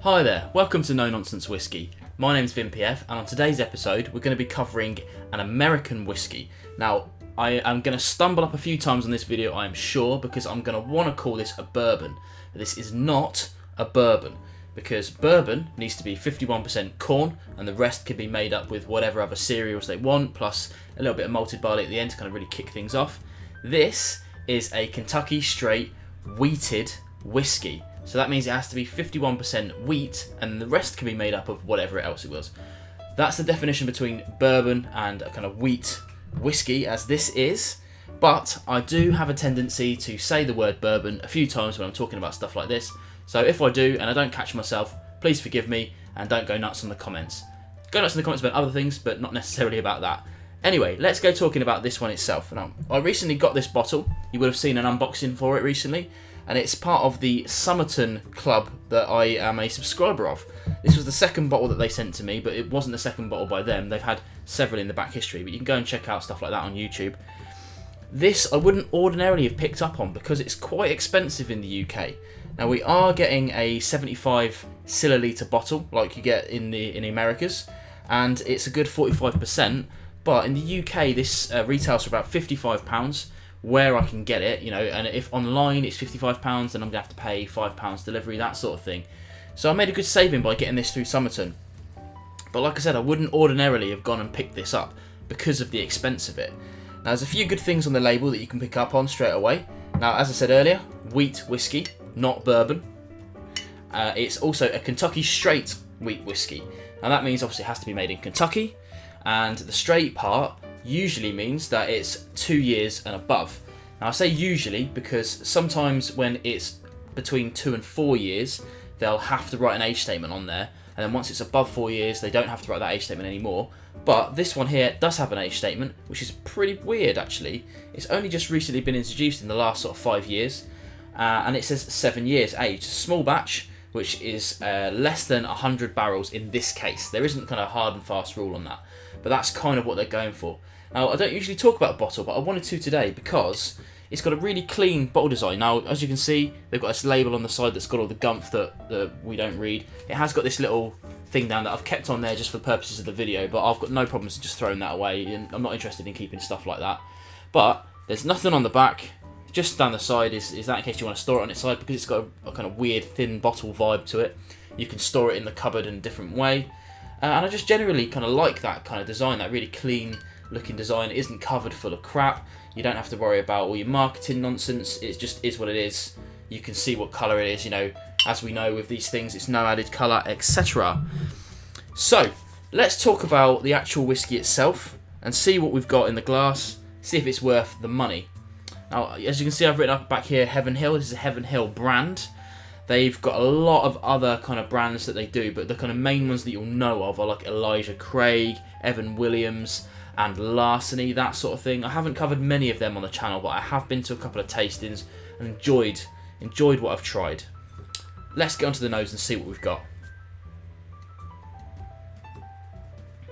Hi there, welcome to Nonsense Whisky. My name's VinPF, and on today's episode we're going to be covering an American whiskey. Now, I am going to stumble up a few times on this video, I am sure, because I'm going to want to call this a bourbon. But this is not a bourbon, because bourbon needs to be 51% corn, and the rest can be made up with whatever other cereals they want, plus a little bit of malted barley at the end to kind of really kick things off. This is a Kentucky straight wheated whiskey. So that means it has to be 51% wheat, and the rest can be made up of whatever else it was. That's the definition between bourbon and a kind of wheat whiskey, as this is. But I do have a tendency to say the word bourbon a few times when I'm talking about stuff like this. So if I do, and I don't catch myself, please forgive me, and don't go nuts in the comments. Go nuts in the comments about other things, but not necessarily about that. Anyway, let's go talking about this one itself. Now, I recently got this bottle. You would have seen an unboxing for it recently. And it's part of the Somerton Club that I am a subscriber of. This was the second bottle that they sent to me, but it wasn't the second bottle by them. They've had several in the back history, but you can go and check out stuff like that on YouTube. This I wouldn't ordinarily have picked up on because it's quite expensive in the UK. Now, we are getting a 75 milliliter bottle like you get in the Americas, and it's a good 45%, but in the UK this retails for about £55. Where I can get it, you know, and if online it's £55, then I'm gonna have to pay £5 delivery, that sort of thing. So I made a good saving by getting this through Somerton. But like I said, I wouldn't ordinarily have gone and picked this up because of the expense of it. Now, there's a few good things on the label that you can pick up on straight away. Now, as I said earlier, wheat whiskey, not bourbon. It's also a Kentucky straight wheat whiskey. Now that means obviously it has to be made in Kentucky, and the straight part usually means that it's 2 years and above. Now I say usually because sometimes when it's between 2 and 4 years, they'll have to write an age statement on there, and then once it's above 4 years, they don't have to write that age statement anymore. But this one here does have an age statement, which is pretty weird actually. It's only just recently been introduced in the last sort of 5 years, and it says 7 years aged. Small batch, which is less than 100 barrels in this case. There isn't kind of hard and fast rule on that, but that's kind of what they're going for. Now, I don't usually talk about a bottle, but I wanted to today because it's got a really clean bottle design. Now, as you can see, they've got this label on the side that's got all the gumph that we don't read. It has got this little thing down that I've kept on there just for the purposes of the video, but I've got no problems just throwing that away, and I'm not interested in keeping stuff like that. But there's nothing on the back. Just down the side is that in case you want to store it on its side, because it's got a kind of weird thin bottle vibe to it. You can store it in the cupboard in a different way. And I just generally kind of like that kind of design, that really clean looking design. It isn't covered full of crap. You don't have to worry about all your marketing nonsense. It just is what it is. You can see what colour it is, you know, as we know with these things, it's no added colour, etc. So, let's talk about the actual whiskey itself and see what we've got in the glass, see if it's worth the money. Now, as you can see, I've written up back here Heaven Hill. This is a Heaven Hill brand. They've got a lot of other kind of brands that they do, but the kind of main ones that you'll know of are like Elijah Craig, Evan Williams, and Larceny, that sort of thing. I haven't covered many of them on the channel, but I have been to a couple of tastings and enjoyed what I've tried. Let's get onto the nose and see what we've got.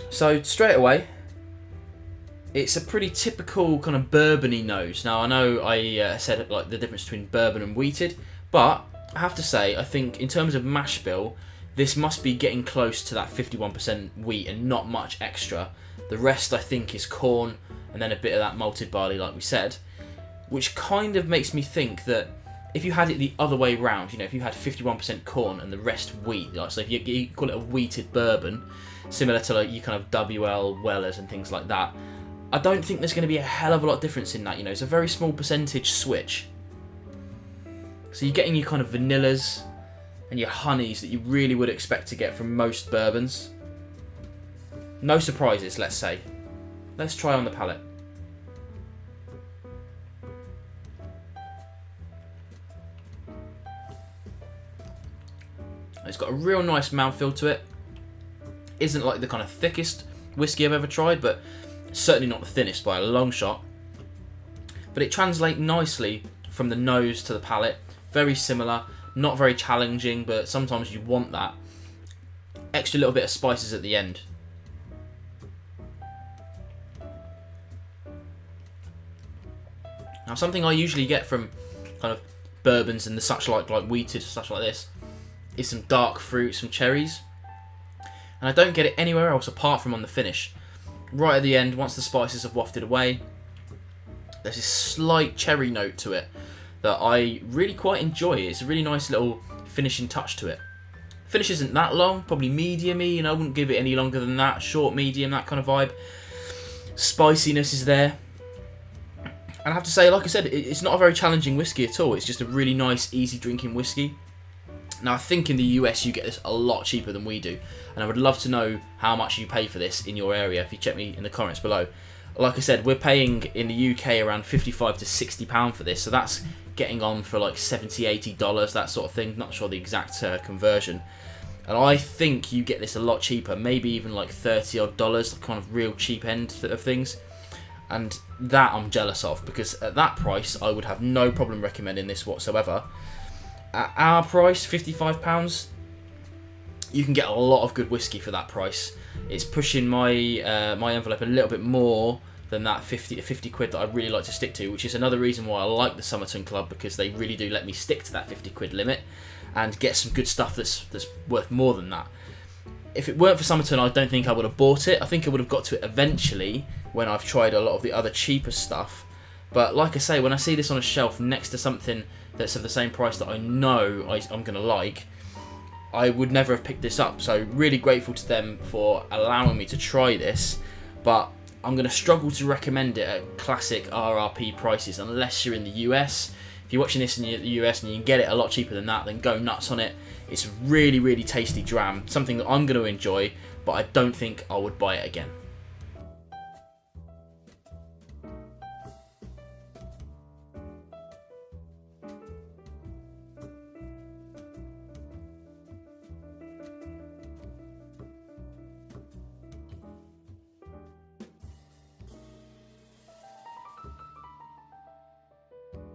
So straight away, it's a pretty typical kind of bourbony nose. Now I know I said like the difference between bourbon and wheated, but I have to say I think in terms of mash bill, this must be getting close to that 51% wheat and not much extra. The rest I think is corn and then a bit of that malted barley like we said, which kind of makes me think that if you had it the other way round, you know, if you had 51% corn and the rest wheat, like, so if you call it a wheated bourbon, similar to like you kind of WL Wellers and things like that, I don't think there's going to be a hell of a lot of difference in that, you know, it's a very small percentage switch. So you're getting your kind of vanillas and your honeys that you really would expect to get from most bourbons. No surprises, let's say. Let's try on the palate. It's got a real nice mouthfeel to it. Isn't like the kind of thickest whiskey I've ever tried, but certainly not the thinnest by a long shot. But it translates nicely from the nose to the palate. Very similar, not very challenging, but sometimes you want that extra little bit of spices at the end. Now, something I usually get from kind of bourbons and the such like wheated, such like this, is some dark fruit, some cherries. And I don't get it anywhere else apart from on the finish. Right at the end, once the spices have wafted away, there's this slight cherry note to it that I really quite enjoy. It's a really nice little finishing touch to it. Finish isn't that long, probably medium-y, you know, I wouldn't give it any longer than that. Short, medium, that kind of vibe. Spiciness is there. And I have to say, like I said, it's not a very challenging whiskey at all. It's just a really nice, easy drinking whiskey. Now, I think in the US you get this a lot cheaper than we do, and I would love to know how much you pay for this in your area if you check me in the comments below. Like I said, we're paying in the UK around £55 to £60 for this, so that's getting on for like $70, $80, that sort of thing. Not sure the exact conversion. And I think you get this a lot cheaper, maybe even like $30 odd, the kind of real cheap end of things. And that I'm jealous of, because at that price I would have no problem recommending this whatsoever. At our price, £55, you can get a lot of good whiskey for that price. It's pushing my my envelope a little bit more than that 50 quid that I really like to stick to, which is another reason why I like the Somerton Club, because they really do let me stick to that 50 quid limit and get some good stuff that's worth more than that. If it weren't for Somerton, I don't think I would have bought it. I think I would have got to it eventually when I've tried a lot of the other cheaper stuff. But like I say, when I see this on a shelf next to something that's of the same price that I know I'm going to like, I would never have picked this up. So really grateful to them for allowing me to try this, but I'm going to struggle to recommend it at classic RRP prices unless you're in the US. If you're watching this in the US and you can get it a lot cheaper than that, then go nuts on it. It's a really, really tasty dram, something that I'm going to enjoy, but I don't think I would buy it again.